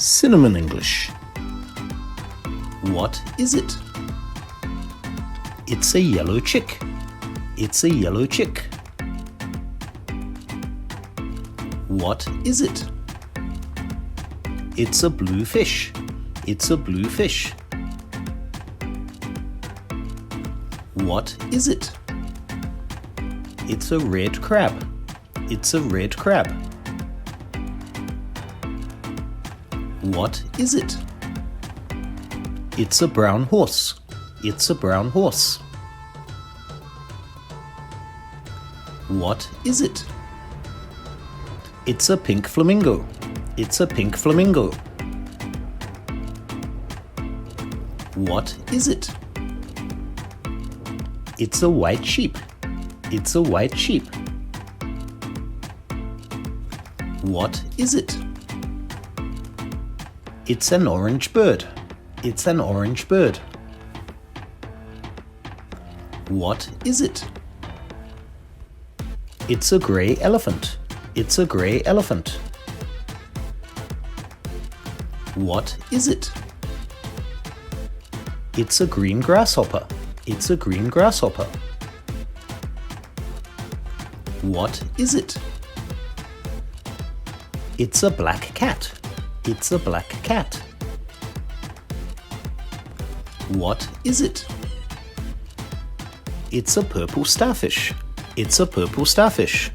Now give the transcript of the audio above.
Cinnamon English. What is it? It's a yellow chick. It's a yellow chick. What is it? It's a blue fish. It's a blue fish. What is it? It's a red crab. It's a red crab. What is it? It's a brown horse. It's a brown horse. What is it? It's a pink flamingo. It's a pink flamingo. What is it? It's a white sheep. It's a white sheep. What is it? It's an orange bird. It's an orange bird. What is it? It's a grey elephant. It's a grey elephant. What is it? It's a green grasshopper. It's a green grasshopper. What is it? It's a black cat. It's a black cat. What is it? It's a purple starfish. It's a purple starfish.